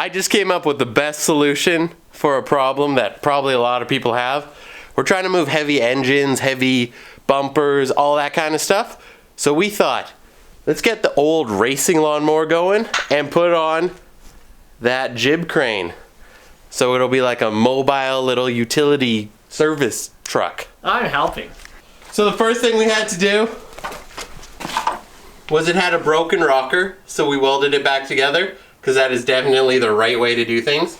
I just came up with the best solution for a problem that probably a lot of people have. We're trying to move heavy engines, heavy bumpers, all that kind of stuff. So we thought, let's get the old racing lawnmower going and put on that jib crane. So it'll be like a mobile little utility service truck. I'm helping. So the first thing we had to do was it had a broken rocker, so we welded it back together, because that is definitely the right way to do things.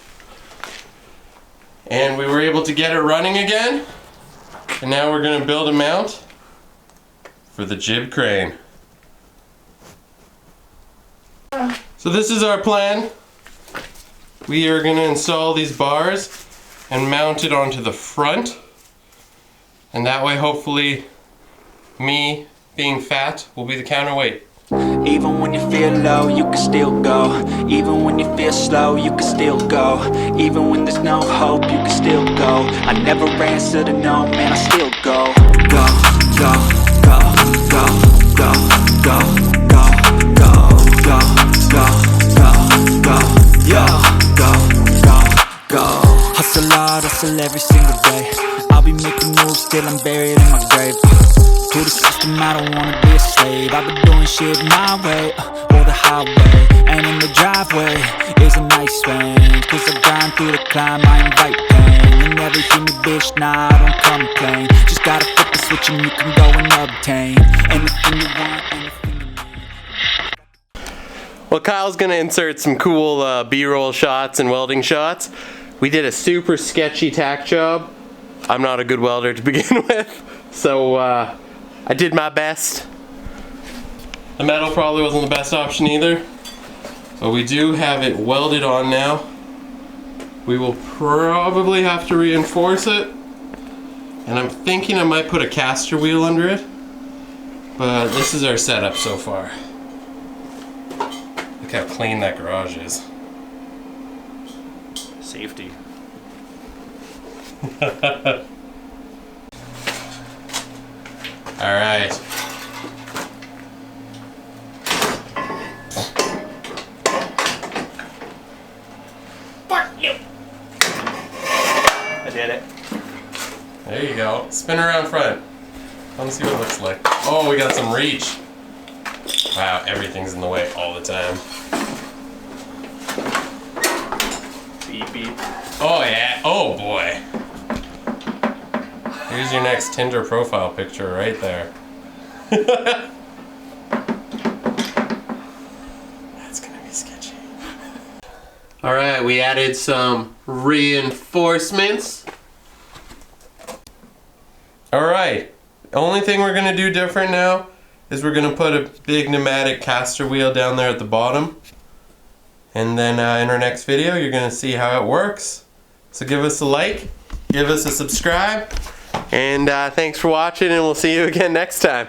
And we were able to get it running again. And now we're going to build a mount for the jib crane. So this is our plan. We are going to install these bars and mount it onto the front. And that way, hopefully, me being fat will be the counterweight. Even when you feel low, you can still go. Even when you feel slow, you can still go. Even when there's no hope, you can still go. I never answer to no, man, I still go. Go, go, go, go, go, go, go, go, go, go, go, go, yo, go, go, go. Hustle hard, hustle every single day. I'll be making moves till I'm buried in my grave. To the system, I don't wanna be a slave. I've been doing shit my way, or the highway. And in the driveway is a nice range. Cause I grind through the climb, I invite pain. You never hear me, bitch, nah, I don't complain. Just gotta flip the switch and you can go and obtain anything you want, anything you need. Well, Kyle's gonna insert some cool B-roll shots and welding shots. We did a super sketchy tack job. I'm not a good welder to begin with, so I did my best. The metal probably wasn't the best option either, but we do have it welded on now. We will probably have to reinforce it, and I'm thinking I might put a caster wheel under it, but this is our setup so far. Look how clean that garage is. Safety. All right. Fuck you. I did it. There you go. Spin around front. Let's see what it looks like. Oh, we got some reach. Wow, everything's in the way all the time. Beep beep. Oh yeah. Oh boy. Here's your next Tinder profile picture right there. That's gonna be sketchy. Alright, we added some reinforcements. Alright, the only thing we're gonna do different now is we're gonna put a big pneumatic caster wheel down there at the bottom. And then in our next video, you're gonna see how it works. So give us a like, give us a subscribe. And thanks for watching, and we'll see you again next time.